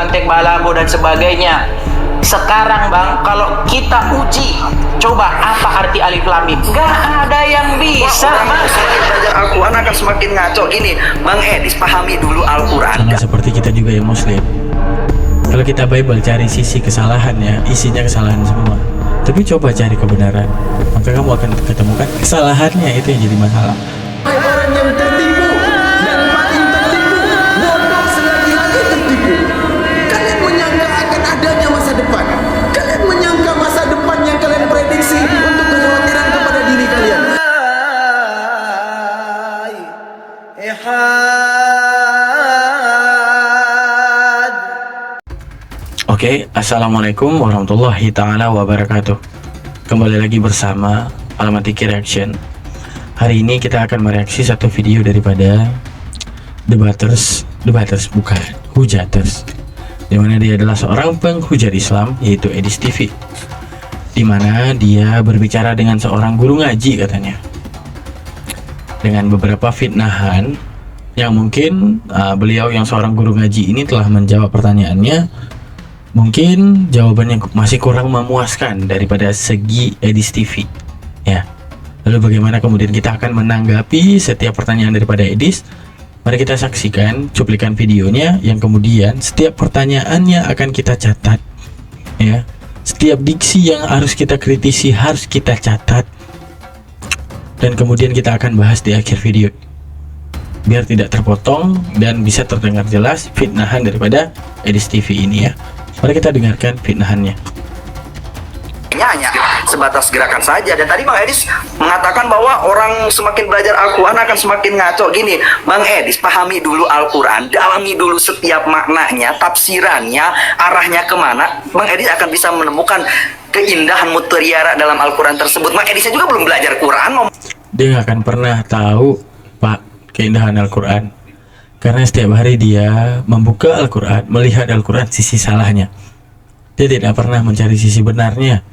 antek balago dan sebagainya. Sekarang bang, kalau kita uji, coba apa arti alif lam mim? Gak ada yang bisa. Semakin belajar Al-Quran akan semakin ngaco. Gini, Bang Edis, pahami dulu Al-Quran. Sama seperti kita juga yang muslim. Kalau kita Bible cari sisi kesalahannya, isinya kesalahan semua. Tapi coba cari kebenaran, maka kamu akan ketemukan kesalahannya, itu yang jadi masalah. Orang yang tertipu dan paling tertipu, bodoh selagi-lagi tertipu. Kalian menyangka akan adanya masa depan. Kalian menyangka masa depan yang kalian prediksi untuk kekhawatiran kepada diri kalian. Oke, assalamualaikum warahmatullahi ta'ala wabarakatuh. Kembali lagi bersama Al-Matiki Reaction. Hari ini kita akan mereaksi satu video daripada debaters bukan, hujaters, dimana dia adalah seorang penghujat Islam, yaitu Edis TV, dimana dia berbicara dengan seorang guru ngaji katanya, dengan beberapa fitnahan yang mungkin beliau yang seorang guru ngaji ini telah menjawab pertanyaannya. Mungkin jawabannya masih kurang memuaskan daripada segi Edis TV, ya. Lalu bagaimana kemudian kita akan menanggapi setiap pertanyaan daripada Edis? Mari kita saksikan cuplikan videonya, yang kemudian setiap pertanyaannya akan kita catat, ya. Setiap diksi yang harus kita kritisi harus kita catat, dan kemudian kita akan bahas di akhir video, biar tidak terpotong dan bisa terdengar jelas fitnahan daripada Edis TV ini, ya. Mari kita dengarkan fitnahannya. Hanya sebatas gerakan saja. Dan tadi Bang Edis mengatakan bahwa orang semakin belajar Al-Quran akan semakin ngaco. Gini, Bang Edis, pahami dulu Al-Quran, dalami dulu setiap maknanya, tafsirannya, arahnya kemana. Bang Edis akan bisa menemukan keindahan mutiara dalam Al-Quran tersebut. Bang Edisnya juga belum belajar Quran. Dia nggak akan pernah tahu, Pak, keindahan Al-Quran, karena setiap hari dia membuka Al-Quran, melihat Al-Quran sisi salahnya. Dia tidak pernah mencari sisi benarnya.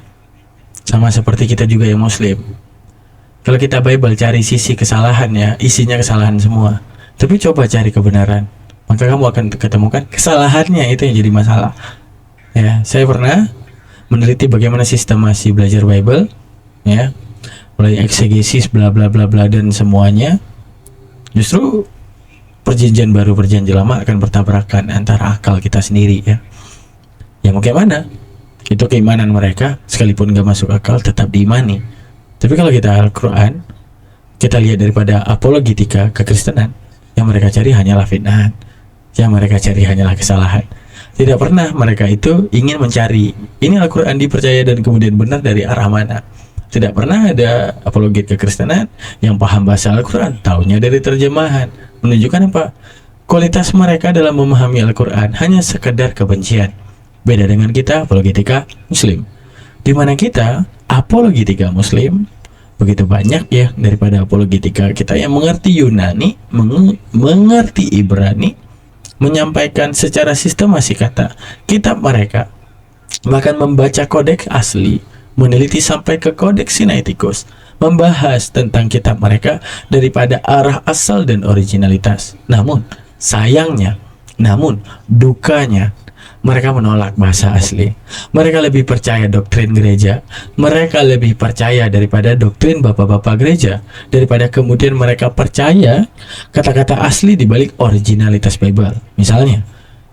Sama seperti kita juga yang muslim. Kalau kita Bible cari sisi kesalahannya, isinya kesalahan semua. Tapi coba cari kebenaran, maka kamu akan ketemukan kesalahannya, itu yang jadi masalah. Ya, saya pernah meneliti bagaimana sistemasi belajar Bible, ya, mulai eksegesis bla bla bla bla dan semuanya. Justru perjanjian baru perjanjian lama akan bertabrakan antara akal kita sendiri, ya. Yang mau kayak mana? Itu keimanan mereka, sekalipun gak masuk akal tetap diimani. Tapi kalau kita Al-Quran, kita lihat daripada apologetika kekristenan, yang mereka cari hanyalah fitnah, yang mereka cari hanyalah kesalahan. Tidak pernah mereka itu ingin mencari ini Al-Quran dipercaya dan kemudian benar dari arah mana. Tidak pernah ada apologet kekristenan yang paham bahasa Al-Quran, taunya dari terjemahan. Menunjukkan apa? Kualitas mereka dalam memahami Al-Quran hanya sekedar kebencian. Beda dengan kita apologetika muslim, dimana kita apologetika muslim begitu banyak, ya, daripada apologetika kita yang mengerti Yunani, mengerti Ibrani, menyampaikan secara sistemasi kata kitab mereka, bahkan membaca kodeks asli, meneliti sampai ke kodeks Sinaiticus, membahas tentang kitab mereka daripada arah asal dan originalitas. Namun sayangnya, namun dukanya, mereka menolak bahasa asli. Mereka lebih percaya doktrin gereja, mereka lebih percaya daripada doktrin bapak-bapak gereja, daripada kemudian mereka percaya kata-kata asli di balik originalitas Bible. Misalnya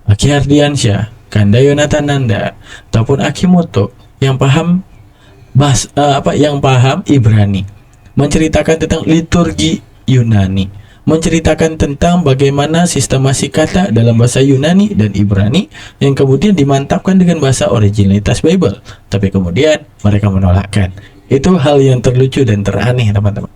Aki Ardiansyah, Kanda Yonatananda, ataupun Aki Moto yang paham yang paham Ibrani, menceritakan tentang liturgi Yunani, menceritakan tentang bagaimana sistemasi kata dalam bahasa Yunani dan Ibrani yang kemudian dimantapkan dengan bahasa originalitas Bible. Tapi kemudian mereka menolakkan. Itu hal yang terlucu dan teraneh, teman-teman.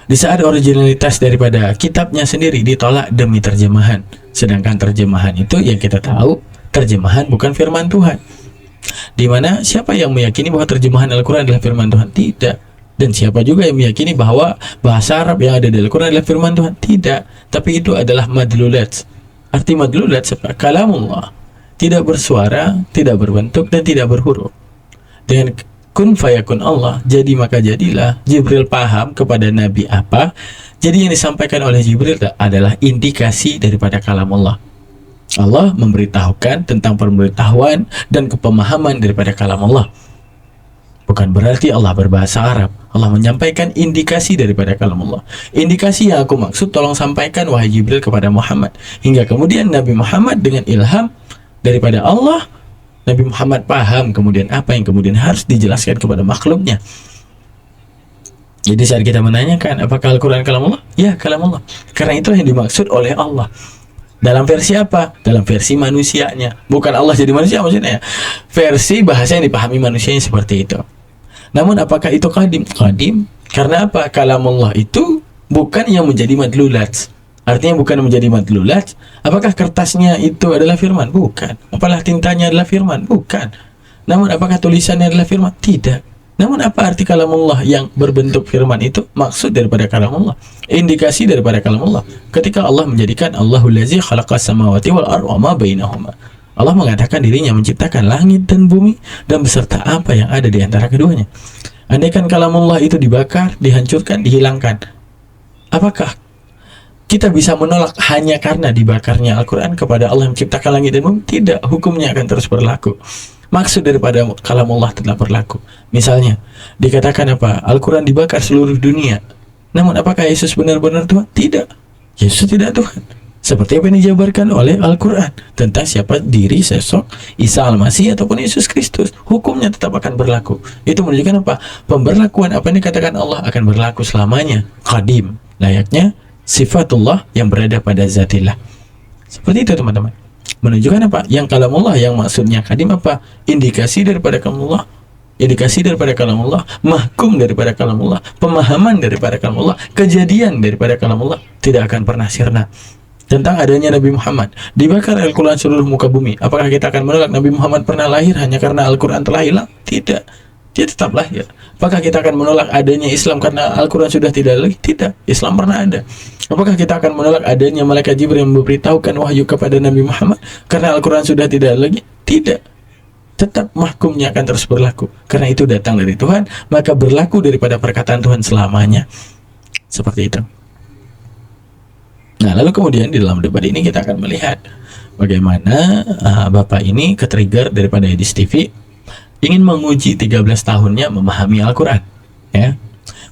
Di saat originalitas daripada kitabnya sendiri ditolak demi terjemahan, sedangkan terjemahan itu yang kita tahu, terjemahan bukan firman Tuhan. Dimana siapa yang meyakini bahwa terjemahan Al-Quran adalah firman Tuhan? Tidak. Dan siapa juga yang meyakini bahwa bahasa Arab yang ada di Al-Quran adalah firman Tuhan? Tidak. Tapi itu adalah madlulat. Arti madlulat seperti kalamullah, tidak bersuara, tidak berbentuk, dan tidak berhuruf. Dengan kun fayakun Allah, jadi maka jadilah. Jibril paham kepada Nabi apa, jadi yang disampaikan oleh Jibril adalah indikasi daripada kalamullah. Allah memberitahukan tentang pemberitahuan dan kepemahaman daripada kalam Allah. Bukan berarti Allah berbahasa Arab. Allah menyampaikan indikasi daripada kalam Allah. Indikasi yang aku maksud, tolong sampaikan wahai Jibril kepada Muhammad. Hingga kemudian Nabi Muhammad dengan ilham daripada Allah, Nabi Muhammad paham kemudian apa yang kemudian harus dijelaskan kepada makhluknya. Jadi saat kita menanyakan apakah Al-Quran kalam Allah? Ya, kalam Allah. Karena itulah yang dimaksud oleh Allah. Dalam versi apa? Dalam versi manusianya. Bukan Allah jadi manusia maksudnya ya. Versi bahasa yang dipahami manusianya seperti itu. Namun apakah itu qadim? Qadim. Karena apa? Kalamullah itu bukan yang menjadi madlulat. Artinya bukan menjadi madlulat. Apakah kertasnya itu adalah firman? Bukan. Apalah tintanya adalah firman? Bukan. Namun apakah tulisannya adalah firman? Tidak. Namun apa arti kalamullah yang berbentuk firman itu? Maksud daripada kalamullah, indikasi daripada kalamullah. Ketika Allah menjadikan Allahul ladzi khalaqas samawati wal arda wa ma bainahuma. Allah mengatakan dirinya menciptakan langit dan bumi dan beserta apa yang ada di antara keduanya. Andaikan kalamullah itu dibakar, dihancurkan, dihilangkan, apakah kita bisa menolak hanya karena dibakarnya Al-Quran kepada Allah yang menciptakan langit dan bumi? Tidak, hukumnya akan terus berlaku. Maksud daripada kalamullah tetap berlaku. Misalnya, dikatakan apa? Al-Quran dibakar seluruh dunia. Namun apakah Yesus benar-benar Tuhan? Tidak. Yesus tidak Tuhan. Seperti apa yang dijabarkan oleh Al-Quran tentang siapa diri sosok Isa Al-Masih ataupun Yesus Kristus, hukumnya tetap akan berlaku. Itu menunjukkan apa? Pemberlakuan apa yang dikatakan Allah akan berlaku selamanya. Qadim, layaknya sifatullah yang berada pada zatillah. Seperti itu teman-teman. Menunjukkan apa? Yang kalamullah yang maksudnya qadim apa? Indikasi daripada kalamullah, indikasi daripada kalamullah, mahkum daripada kalamullah, pemahaman daripada kalamullah, kejadian daripada kalamullah tidak akan pernah sirna. Tentang adanya Nabi Muhammad dibakar Al-Quran seluruh muka bumi, apakah kita akan menolak Nabi Muhammad pernah lahir hanya karena Al-Quran telah hilang? Tidak, dia tetap lahir. Apakah kita akan menolak adanya Islam karena Al-Quran sudah tidak lagi? Tidak, Islam pernah ada. Apakah kita akan menolak adanya malaikat Jibril yang memberitahukan wahyu kepada Nabi Muhammad karena Al-Quran sudah tidak lagi? Tidak, tetap mahkumnya akan terus berlaku. Karena itu datang dari Tuhan, maka berlaku daripada perkataan Tuhan selamanya. Seperti itu. Nah, lalu kemudian di dalam debat ini kita akan melihat bagaimana Bapak ini ketrigger daripada Edis TV ingin menguji 13 tahunnya memahami Al-Quran, ya.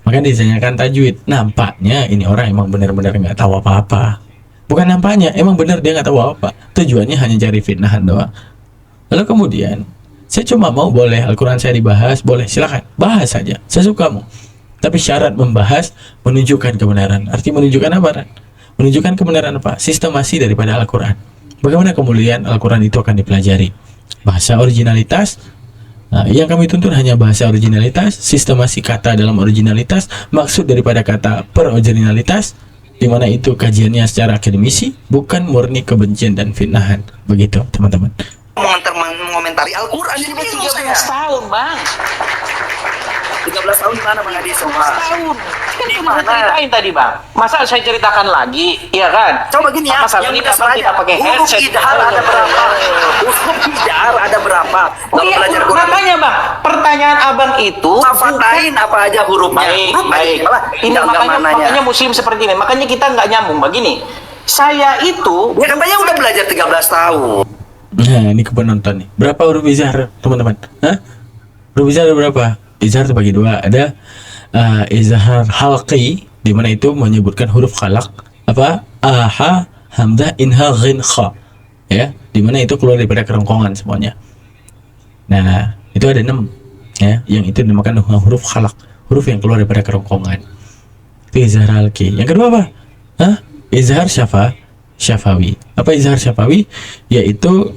Maka ditanyakan tajwid. Nampaknya ini orang emang benar-benar nggak tahu apa-apa. Bukan nampaknya, emang benar dia nggak tahu apa. Tujuannya hanya cari fitnahan doang. Lalu kemudian saya cuma mau, boleh Al-Quran saya dibahas, boleh, silakan bahas saja, saya sukamu. Tapi syarat membahas menunjukkan kebenaran. Arti menunjukkan apa? Menunjukkan kebenaran apa? Sistemasi daripada Al-Quran. Bagaimana kemudian Al-Quran itu akan dipelajari? Bahasa originalitas. Nah, yang kami tuntut hanya bahasa originalitas, sistemasi kata dalam originalitas, maksud daripada kata per originalitas, di mana itu kajiannya secara akademisi, bukan murni kebencian dan fitnahan. Begitu, teman-teman. Mengomentari Al-Quran ini 13 tahun, Bang. 13 tahun di mana Bang Adi semua? Tahun. Kan cuma ceritain tadi, Bang. Masa saya ceritakan lagi, iya kan? Coba gini ya, Masalah yang ini kita apa kita pakai huruf headset? idhar ada berapa? Huruf idhar ada berapa? Oh Kalau iya, belajar Quran, makanya Bang, pertanyaan Abang itu Mafatain apa aja hurufnya? Huruf baik. Ini makanya muslim seperti ini. Makanya kita nggak nyambung begini. Saya itu Ya katanya udah belajar 13 tahun. Nah, ini ke penonton nih. Berapa huruf izhar, teman-teman? Hah? Huruf izhar ada berapa? Izhar terbagi dua. Ada izhar halqi, di mana itu menyebutkan huruf khalaq, apa? Aha, hamzah, inha, ghin, kha. Ya, di mana itu keluar daripada kerongkongan semuanya. Nah, itu ada 6. Ya, yang itu dinamakan huruf khalaq, huruf yang keluar daripada kerongkongan. Itu izhar halqi. Yang kedua apa? Hah? Izhar syafawi. Apa izhar syafawi? Yaitu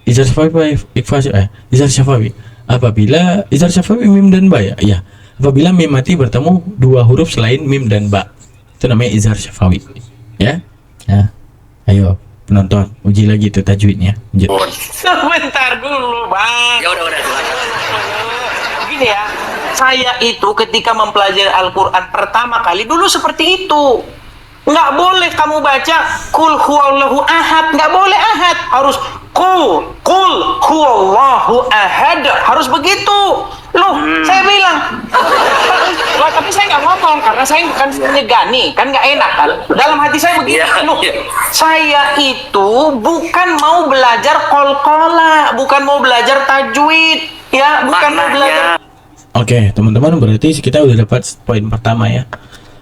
izhar syafawi, izhar syafawi. Apabila izhar syafawi mim dan ba, ya. Apabila mim mati bertemu dua huruf selain mim dan ba, itu namanya izhar syafawi, ya. Nah, ayo penonton uji lagi tuh tajwidnya. sebentar dulu, Bang. Ya udah silakan. Gini ya, saya itu ketika mempelajari Al-Quran pertama kali dulu seperti itu. Nggak boleh kamu baca kul huwallahu ahad, nggak boleh ahad, harus kul Qul huwallahu ahad. Harus begitu. Loh, saya bilang. Lah, tapi saya nggak ngomong karena saya bukan menyegani, kan nggak enak kan. Dalam hati saya begini, Iya, loh, iya. saya itu bukan mau belajar qalqala, bukan mau belajar tajwid, ya, bukan mau belajar. Oke, teman-teman, berarti kita udah dapat poin pertama ya.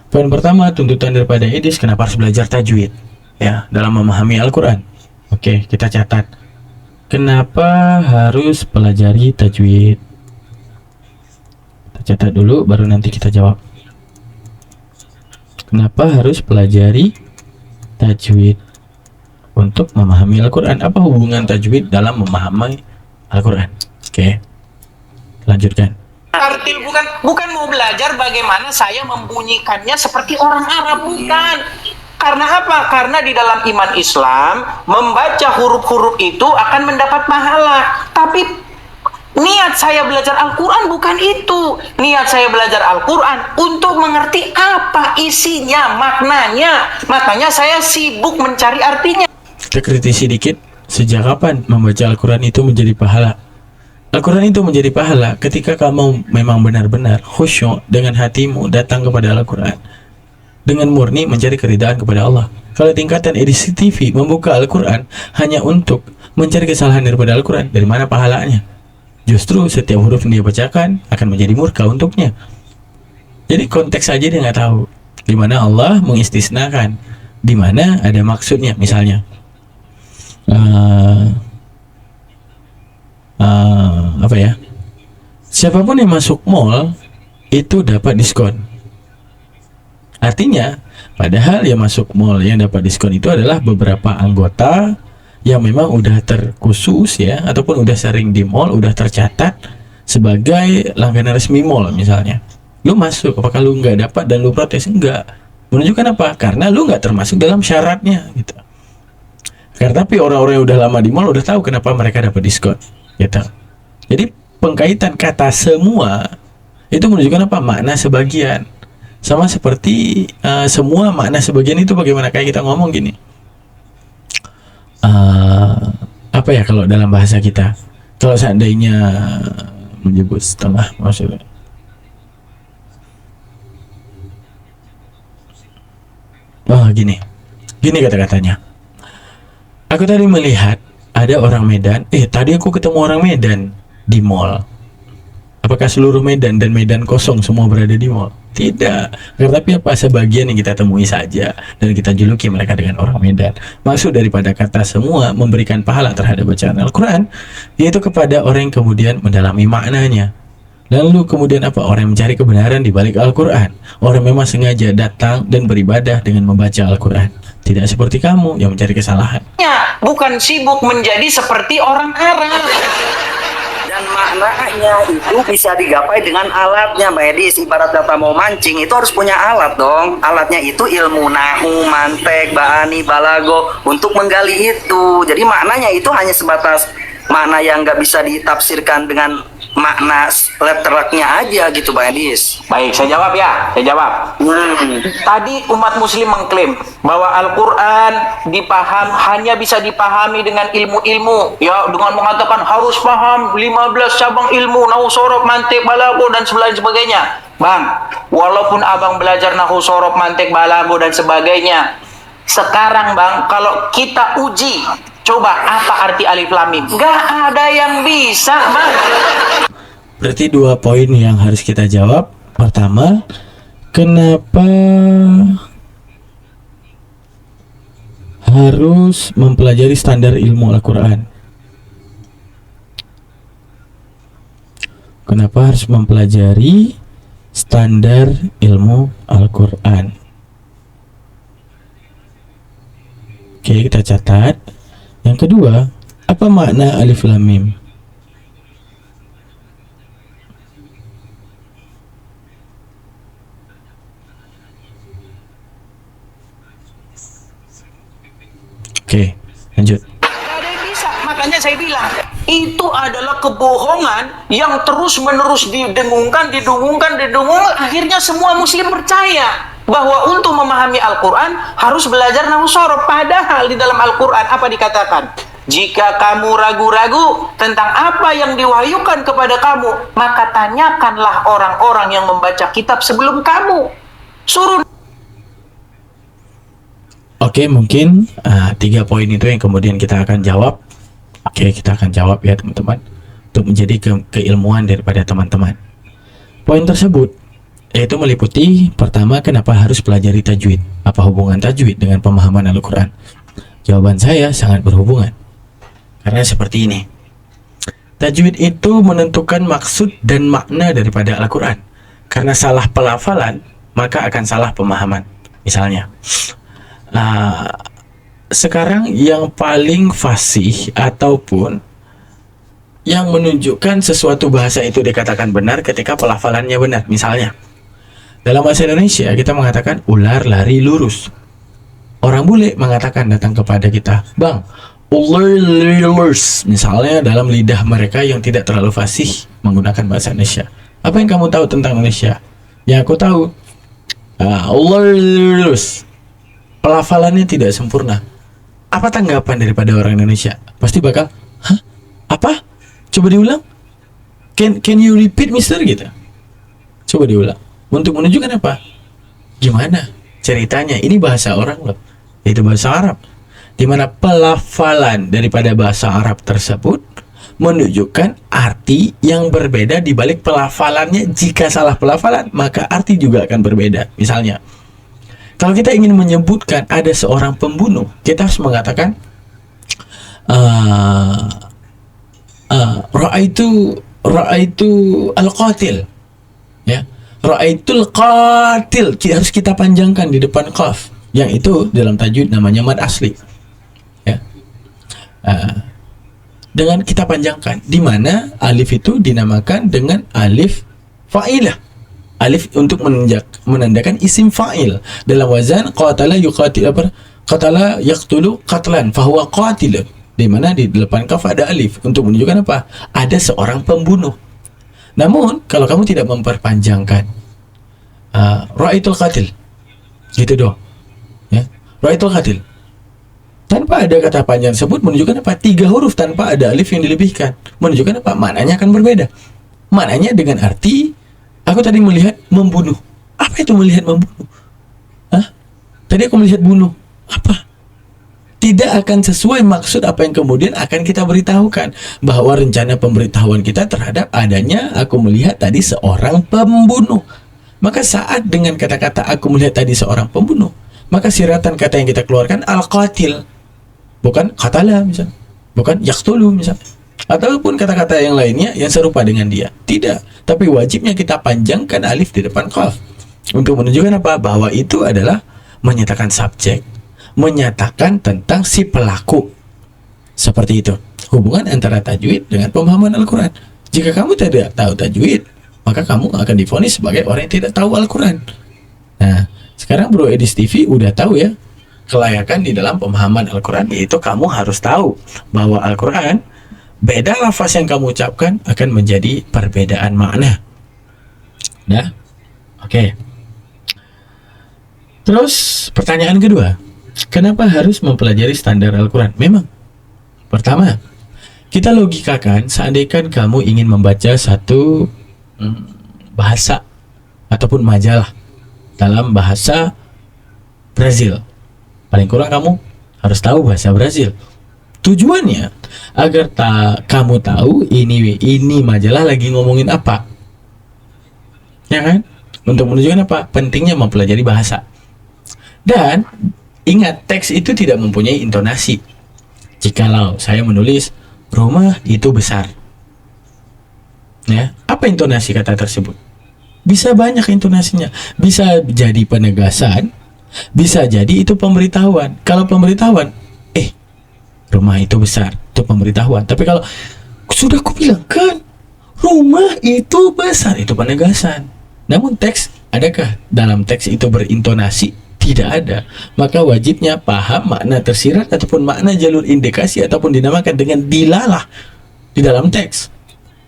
Poin pertama, tuntutan daripada Edis kenapa harus belajar tajwid ya dalam memahami Al-Qur'an. Oke, kita catat. Kenapa harus pelajari tajwid? Kita catat dulu baru nanti kita jawab. Kenapa harus pelajari tajwid untuk memahami Al-Qur'an? Apa hubungan tajwid dalam memahami Al-Qur'an? Oke. Lanjutkan. Tartil bukan mau belajar bagaimana saya membunyikannya seperti orang Arab, bukan. Karena apa? Karena di dalam iman Islam membaca huruf-huruf itu akan mendapat pahala. Tapi niat saya belajar Al-Quran bukan itu. Niat saya belajar Al-Quran untuk mengerti apa isinya, maknanya. Makanya saya sibuk mencari artinya. Kita kritisi dikit, sejak kapan membaca Al-Quran itu menjadi pahala? Al-Quran itu menjadi pahala ketika kamu memang benar-benar khusyuk dengan hatimu datang kepada Al-Quran dengan murni mencari keridhaan kepada Allah. Kalau tingkatan edisi TV membuka Al-Quran hanya untuk mencari kesalahan daripada Al-Quran, dari mana pahalanya? Justru setiap huruf yang dia bacakan akan menjadi murka untuknya. Jadi konteks saja dia nggak tahu di mana Allah mengistisnakan, di mana ada maksudnya. Misalnya apa ya, siapapun yang masuk mall itu dapat diskon. Artinya padahal yang masuk mall yang dapat diskon itu adalah beberapa anggota yang memang udah terkhusus ya, ataupun udah sering di mall, udah tercatat sebagai langganan resmi mall. Misalnya lu masuk, apakah lu nggak dapat dan lu protes? Enggak. Menunjukkan apa? Karena lu nggak termasuk dalam syaratnya gitu. Karena tapi orang-orang yang udah lama di mall udah tahu kenapa mereka dapat diskon gitu. Jadi pengkaitan kata semua itu menunjukkan apa? Makna sebagian. Sama seperti semua makna sebagian itu bagaimana? Kayak kita ngomong gini, apa ya kalau dalam bahasa kita, kalau seandainya menyebut setengah maksudnya, gini kata-katanya. Aku tadi melihat ada orang Medan. Tadi aku ketemu orang Medan di mall. Apakah seluruh Medan dan Medan kosong semua berada di mall? Tidak. Tetapi apa? Sebagian yang kita temui saja dan kita juluki mereka dengan orang Medan. Maksud daripada kata semua memberikan pahala terhadap bacaan Al-Quran, yaitu kepada orang yang kemudian mendalami maknanya. Lalu kemudian apa? Orang yang mencari kebenaran di balik Al-Quran. Orang memang sengaja datang dan beribadah dengan membaca Al-Quran. Tidak seperti kamu yang mencari kesalahan. Bukan sibuk menjadi seperti orang Arab. Dan maknanya itu bisa digapai dengan alatnya, Mbak Edis. Ibarat kata mau mancing, itu harus punya alat dong. Alatnya itu ilmu nahu, mantek, ba'ani, balago, untuk menggali itu. Jadi maknanya itu hanya sebatas makna yang nggak bisa ditafsirkan dengan makna letternya aja gitu, Mbak Edis. Baik, saya jawab ya. Saya jawab. Tadi umat muslim mengklaim bahwa Al-Quran hanya bisa dipahami dengan ilmu-ilmu, ya, dengan mengatakan harus paham 15 cabang ilmu, nahu, sorof, mantik, balago, dan sebagainya. Bang, walaupun abang belajar nahu, sorof, mantik, balago, dan sebagainya, sekarang bang, kalau kita uji, coba apa arti alif lam mim? Gak ada yang bisa, bang. Berarti 2 poin yang harus kita jawab. Pertama, kenapa harus mempelajari standar ilmu Al-Quran? Kenapa harus mempelajari standar ilmu Al-Quran? Oke, kita catat. Yang kedua, apa makna alif lam mim? Oke, lanjut. Gak ada yang bisa. Makanya saya bilang, itu adalah kebohongan yang terus-menerus didengungkan, akhirnya semua muslim percaya bahwa untuk memahami Al-Quran harus belajar nahu sorof. Padahal di dalam Al-Quran apa dikatakan? Jika kamu ragu-ragu tentang apa yang diwahyukan kepada kamu, maka tanyakanlah orang-orang yang membaca kitab sebelum kamu. Suruh. Oke, mungkin 3 poin itu yang kemudian kita akan jawab. Oke, kita akan jawab ya teman-teman, untuk menjadi keilmuan daripada teman-teman. Poin tersebut yaitu meliputi pertama, kenapa harus pelajari tajwid? Apa hubungan tajwid dengan pemahaman Al-Quran? Jawaban saya sangat berhubungan. Karena seperti ini. Tajwid itu menentukan maksud dan makna daripada Al-Quran. Karena salah pelafalan, maka akan salah pemahaman. Misalnya, sekarang yang paling fasih ataupun yang menunjukkan sesuatu bahasa itu dikatakan benar ketika pelafalannya benar. Misalnya, dalam bahasa Indonesia kita mengatakan ular lari lurus. Orang bule mengatakan datang kepada kita, "Bang, ular lari lurus." Misalnya dalam lidah mereka yang tidak terlalu fasih menggunakan bahasa Indonesia. Apa yang kamu tahu tentang Indonesia? Yang aku tahu, ular lari lurus. Pelafalannya tidak sempurna. Apa tanggapan daripada orang Indonesia? Pasti bakal, "Hah? Apa? Coba diulang. Can you repeat, mister?" gitu. Coba diulang. Untuk menunjukkan apa? Gimana ceritanya? Ini bahasa orang loh. Itu bahasa Arab. Di mana pelafalan daripada bahasa Arab tersebut menunjukkan arti yang berbeda di balik pelafalannya. Jika salah pelafalan, maka arti juga akan berbeda. Misalnya, kalau kita ingin menyebutkan ada seorang pembunuh, kita harus mengatakan ra'aitu al-qatil. Ya. Ra'aitul qatil harus kita panjangkan di depan qaf. Yang itu dalam tajwid namanya mad asli. Ya. Dengan kita panjangkan, di mana alif itu dinamakan dengan alif fa'ilah. Alif untuk menandakan isim fa'il. Dalam wazan qatala yuqatil, qatala yaqtulu qatlan fahuwa qatil. Di mana di depan kaf ada alif untuk menunjukkan apa? Ada seorang pembunuh. Namun kalau kamu tidak memperpanjangkan ra'aitul qatil, gitu doang, ya, ra'aitul qatil tanpa ada kata panjang tersebut menunjukkan apa? 3 huruf tanpa ada alif yang dilebihkan menunjukkan apa? Maknanya akan berbeda. Maknanya dengan arti, aku tadi melihat membunuh. Apa itu melihat membunuh? Tadi aku melihat bunuh. Apa? Tidak akan sesuai maksud apa yang kemudian akan kita beritahukan, bahwa rencana pemberitahuan kita terhadap adanya aku melihat tadi seorang pembunuh. Maka saat dengan kata-kata aku melihat tadi seorang pembunuh, maka siratan kata yang kita keluarkan al-qatil, bukan qatala misal, bukan yaqtulu misal, ataupun kata-kata yang lainnya yang serupa dengan dia. Tidak, tapi wajibnya kita panjangkan alif di depan qaf untuk menunjukkan apa? Bahwa itu adalah menyatakan subjek, menyatakan tentang si pelaku. Seperti itu hubungan antara tajwid dengan pemahaman Al-Quran. Jika kamu tidak tahu tajwid, maka kamu akan divonis sebagai orang yang tidak tahu Al-Quran. Nah, sekarang Bro Edis TV udah tahu ya kelayakan di dalam pemahaman Al-Quran, yaitu kamu harus tahu bahwa Al-Quran, beda lafaz yang kamu ucapkan akan menjadi perbedaan makna. Nah, oke. Terus pertanyaan kedua, kenapa harus mempelajari standar Al-Quran? Memang, pertama, kita logikakan seandainya kamu ingin membaca satu bahasa ataupun majalah dalam bahasa Brazil, paling kurang kamu harus tahu bahasa Brazil. Tujuannya agar kamu tahu ini majalah lagi ngomongin apa, ya kan? Untuk menunjukkan apa? Pentingnya mempelajari bahasa. Dan ingat, teks itu tidak mempunyai intonasi. Jikalau saya menulis rumah itu besar, ya, apa intonasi kata tersebut? Bisa banyak intonasinya. Bisa jadi penegasan, bisa jadi itu pemberitahuan. Kalau pemberitahuan, rumah itu besar, itu pemberitahuan. Tapi kalau sudah aku bilang kan, rumah itu besar, itu penegasan. Namun teks, adakah dalam teks itu berintonasi? Tidak ada. Maka wajibnya paham makna tersirat ataupun makna jalur indikasi ataupun dinamakan dengan dilalah di dalam teks,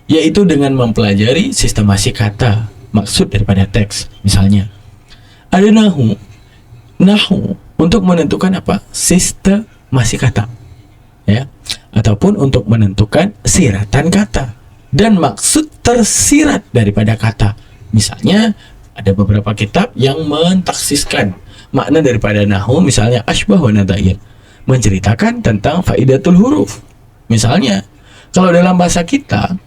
yaitu dengan mempelajari sistemasi kata, maksud daripada teks. Misalnya ada nahu untuk menentukan apa? Sistemasi kata, ya. ataupun untuk menentukan siratan kata dan maksud tersirat daripada kata. Misalnya ada beberapa kitab yang mentaksiskan makna daripada nahwu, misalnya Asbah wa Nadhair, menceritakan tentang faidatul huruf. Misalnya kalau dalam bahasa kita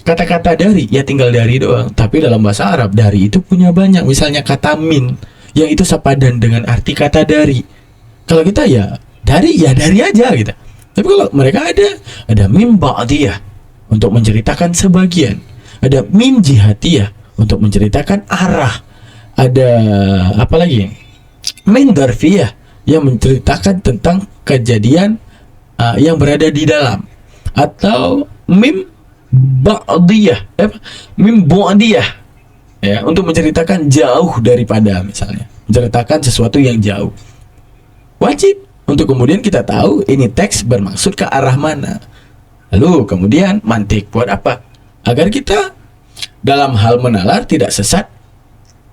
kata-kata dari ya tinggal dari doang, tapi dalam bahasa Arab dari itu punya banyak. Misalnya kata min yang itu sepadan dengan arti kata dari. Kalau kita ya dari aja gitu. Tapi kalau mereka ada mim ba'diyah untuk menceritakan sebagian, ada mim jihatiyah untuk menceritakan arah, ada apa lagi, mim darfiyah yang menceritakan tentang kejadian yang berada di dalam, atau mim ba'diyah, mim bu'diyah ya, untuk menceritakan jauh daripada, misalnya menceritakan sesuatu yang jauh. Wajib untuk kemudian kita tahu ini teks bermaksud ke arah mana. Lalu kemudian mantik buat apa? Agar kita dalam hal menalar tidak sesat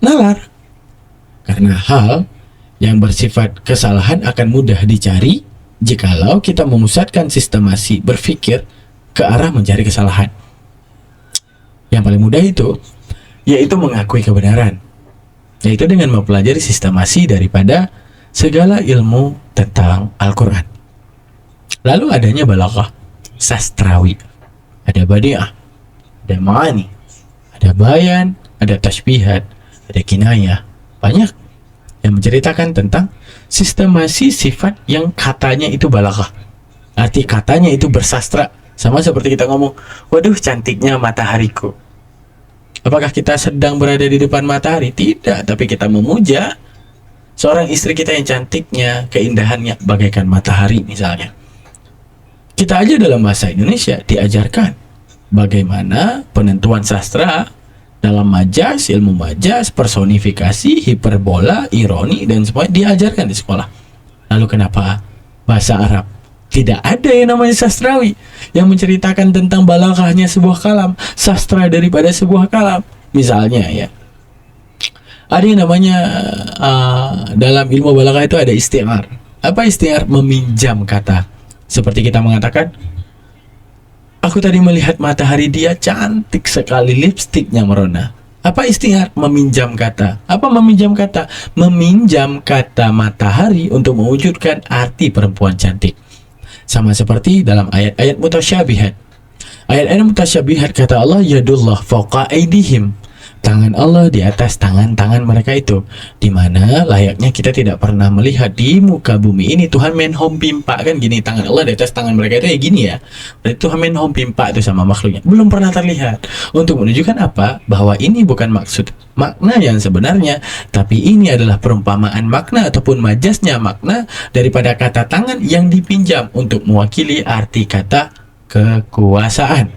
nalar. Karena hal yang bersifat kesalahan akan mudah dicari jikalau kita memusatkan sistemasi berpikir ke arah mencari kesalahan. Yang paling mudah itu yaitu mengakui kebenaran, yaitu dengan mempelajari sistemasi daripada segala ilmu tentang Al-Quran. Lalu adanya balaghah, sastrawi, ada badi'ah, ada ma'ani, ada bayan, ada tashbihat, ada kinayah. Banyak yang menceritakan tentang sistemasi sifat yang katanya itu balaghah, arti katanya itu bersastra. Sama seperti kita ngomong, waduh cantiknya matahariku. Apakah kita sedang berada di depan matahari? Tidak, tapi kita memuja seorang istri kita yang cantiknya, keindahannya bagaikan matahari misalnya. Kita aja dalam bahasa Indonesia diajarkan bagaimana penentuan sastra dalam majas, ilmu majas, personifikasi, hiperbola, ironi, dan semuanya diajarkan di sekolah. Lalu kenapa bahasa Arab tidak ada yang namanya sastrawi yang menceritakan tentang balaghahnya sebuah kalam, sastra daripada sebuah kalam? Misalnya ya, ada yang namanya dalam ilmu balaghah itu ada isti'ar. Apa isti'ar? Meminjam kata. Seperti kita mengatakan, aku tadi melihat matahari, dia cantik sekali, lipstiknya merona. Apa isti'ar? Meminjam kata. Apa meminjam kata? Meminjam kata matahari untuk mewujudkan arti perempuan cantik. Sama seperti dalam ayat-ayat mutasyabihat. Ayat-ayat mutasyabihat kata Allah, yadullah fawqa aydihim, tangan Allah di atas tangan-tangan mereka itu, dimana layaknya kita tidak pernah melihat di muka bumi ini Tuhan main home pimpa kan gini, tangan Allah di atas tangan mereka itu ya gini ya. Berarti Tuhan main home pimpa itu sama makhluknya, belum pernah terlihat. Untuk menunjukkan apa? Bahwa ini bukan maksud makna yang sebenarnya, tapi ini adalah perumpamaan makna ataupun majasnya makna daripada kata tangan yang dipinjam untuk mewakili arti kata kekuasaan.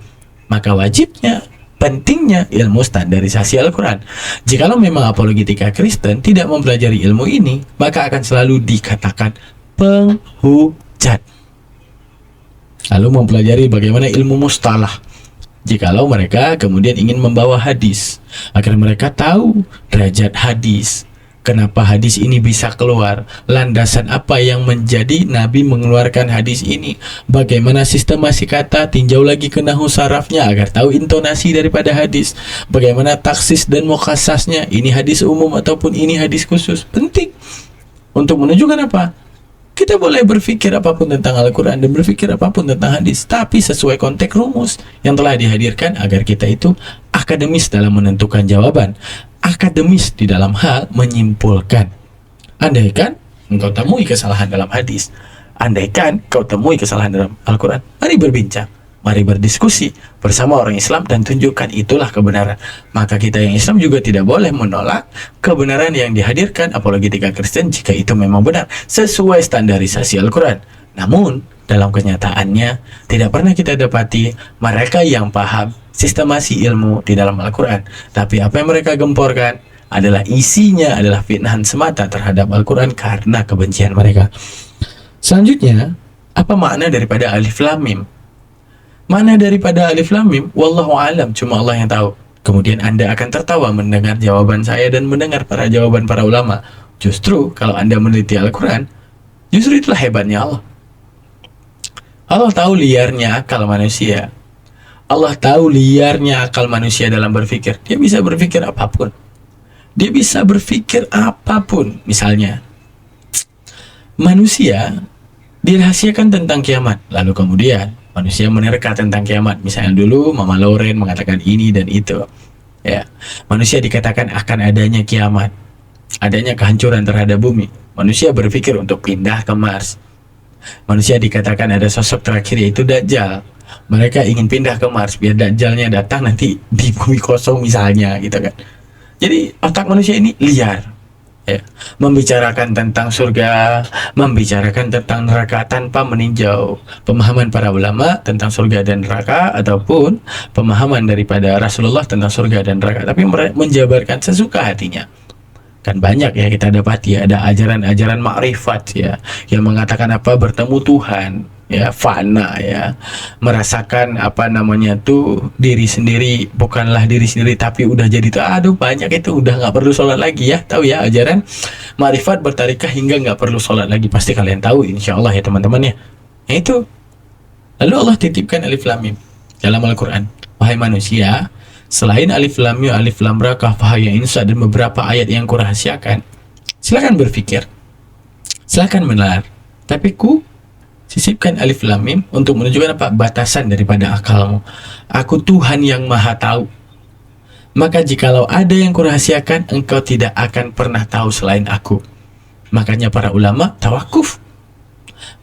Maka wajibnya, pentingnya ilmu standarisasi Al-Quran. Jikalau memang apologetika Kristen tidak mempelajari ilmu ini, maka akan selalu dikatakan penghujat. Lalu mempelajari bagaimana ilmu mustalah. Jikalau mereka kemudian ingin membawa hadis, agar mereka tahu derajat hadis, kenapa hadis ini bisa keluar, landasan apa yang menjadi Nabi mengeluarkan hadis ini, bagaimana sistemasi kata, tinjau lagi ke nahwu sarafnya agar tahu intonasi daripada hadis, bagaimana taksis dan mukhassasnya, ini hadis umum ataupun ini hadis khusus. Penting untuk menunjukkan apa? Kita boleh berpikir apapun tentang Al-Quran dan berpikir apapun tentang hadis, tapi sesuai konteks rumus yang telah dihadirkan agar kita itu akademis dalam menentukan jawaban, akademis di dalam hal menyimpulkan. Andaikan engkau temui kesalahan dalam hadis, andaikan kau temui kesalahan dalam Al-Quran, mari berbincang, mari berdiskusi bersama orang Islam dan tunjukkan itulah kebenaran. Maka kita yang Islam juga tidak boleh menolak kebenaran yang dihadirkan apologetika Kristen jika itu memang benar sesuai standarisasi Al-Quran. Namun dalam kenyataannya tidak pernah kita dapati mereka yang paham sistemasi ilmu di dalam Al-Quran, tapi apa yang mereka gemporkan adalah isinya adalah fitnahan semata terhadap Al-Quran karena kebencian mereka. Selanjutnya, apa makna daripada alif lam mim? Mana daripada alif lam mim, wallahu alam, cuma Allah yang tahu. Kemudian Anda akan tertawa mendengar jawaban saya dan mendengar jawaban para ulama. Justru kalau Anda meneliti Al-Quran, justru itulah hebatnya Allah. Allah tahu liarnya akal manusia. Allah tahu liarnya akal manusia dalam berpikir. Dia bisa berpikir apapun. Dia bisa berpikir apapun. Misalnya, manusia dirahasiakan tentang kiamat. Lalu kemudian manusia menerka tentang kiamat. Misalnya dulu Mama Loren mengatakan ini dan itu. Ya, manusia dikatakan akan adanya kiamat, adanya kehancuran terhadap bumi. Manusia berpikir untuk pindah ke Mars. Manusia dikatakan ada sosok terakhir yaitu Dajjal. Mereka ingin pindah ke Mars biar Dajjalnya datang nanti di bumi kosong misalnya, gitu kan. Jadi otak manusia ini liar. Ya, membicarakan tentang surga, membicarakan tentang neraka tanpa meninjau pemahaman para ulama tentang surga dan neraka ataupun pemahaman daripada Rasulullah tentang surga dan neraka, tapi menjabarkan sesuka hatinya. Kan banyak ya kita dapati, ada ajaran-ajaran makrifat ya yang mengatakan apa, bertemu Tuhan ya, fana ya, merasakan apa namanya tuh diri sendiri bukanlah diri sendiri tapi udah jadi tuh, aduh banyak itu, udah nggak perlu sholat lagi ya, tahu ya ajaran makrifat bertarikah hingga nggak perlu sholat lagi, pasti kalian tahu insya Allah ya teman-teman ya. Nah itu, lalu Allah titipkan alif lam mim dalam Al-Quran, wahai manusia, selain alif lam mim, alif lam ra, kaf ha ya insa dan beberapa ayat yang kurahasiakan, silakan berpikir, silakan menelar, tapi ku sisipkan alif lam mim untuk menunjukkan apa, batasan daripada akalmu. Aku Tuhan yang maha tahu, maka jikalau ada yang kurahasiakan, engkau tidak akan pernah tahu selain aku. Makanya para ulama tawakuf,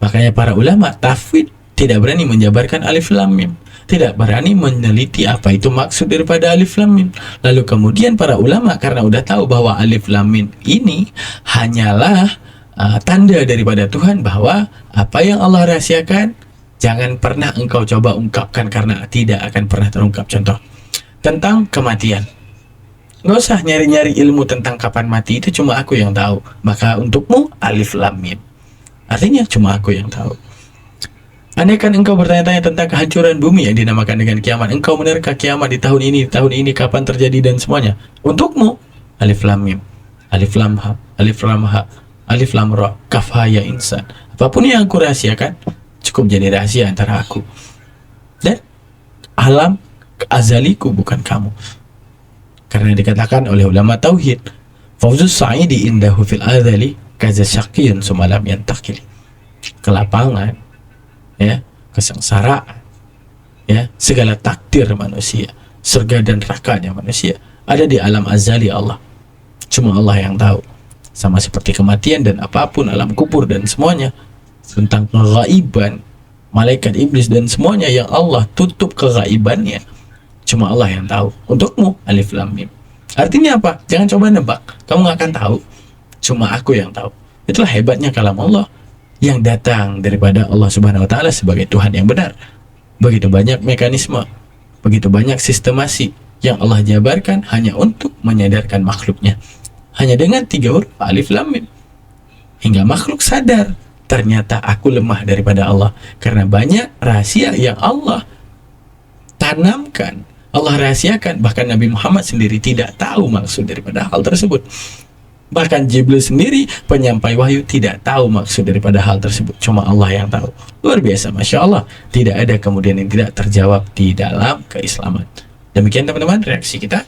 makanya para ulama tafwid tidak berani menjabarkan alif lam mim, tidak berani meneliti apa itu maksud daripada alif lam mim. Lalu kemudian para ulama karena udah tahu bahwa alif lam mim ini hanyalah tanda daripada Tuhan bahwa apa yang Allah rahasiakan jangan pernah engkau coba ungkapkan karena tidak akan pernah terungkap. Contoh tentang kematian, nggak usah nyari-nyari ilmu tentang kapan mati, itu cuma aku yang tahu, maka untukmu alif lam mim, artinya cuma aku yang tahu. Andaikan engkau bertanya-tanya tentang kehancuran bumi yang dinamakan dengan kiamat, engkau menerka kiamat di tahun ini kapan terjadi dan semuanya, untukmu alif lam mim, alif lam ha, alif lam ha, alif lam ra, kaf ha ya insan. Apapun yang aku rahasiakan cukup jadi rahasia antara aku dan alam azaliku, bukan kamu. Karena dikatakan oleh ulama tauhid, fawzus sa'idi indahu fil azali kaza syaqiyun sumalam yantakil. Kelapangan ya, kesengsaraan ya, segala takdir manusia, surga dan nerakanya manusia ada di alam azali Allah. Cuma Allah yang tahu. Sama seperti kematian dan apapun, alam kubur dan semuanya, tentang keghaiban, malaikat iblis dan semuanya yang Allah tutup keghaibannya, cuma Allah yang tahu. Untukmu alif lam mim, artinya apa? Jangan coba nebak, kamu gak akan tahu, cuma aku yang tahu. Itulah hebatnya kalam Allah yang datang daripada Allah Subhanahu wa Ta'ala sebagai Tuhan yang benar. Begitu banyak mekanisme, begitu banyak sistemasi yang Allah jabarkan hanya untuk menyadarkan makhluknya, hanya dengan 3 huruf alif lam mim, hingga makhluk sadar ternyata aku lemah daripada Allah, karena banyak rahasia yang Allah tanamkan, Allah rahasiakan. Bahkan Nabi Muhammad sendiri tidak tahu maksud daripada hal tersebut. Bahkan Jibril sendiri penyampai wahyu tidak tahu maksud daripada hal tersebut, cuma Allah yang tahu. Luar biasa, Masya Allah. Tidak ada kemudian yang tidak terjawab di dalam keislaman. Demikian teman-teman reaksi kita.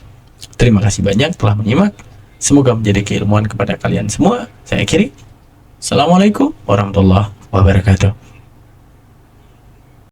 Terima kasih banyak telah menyimak. Semoga menjadi keilmuan kepada kalian semua. Saya akhiri. Assalamualaikum warahmatullahi wabarakatuh.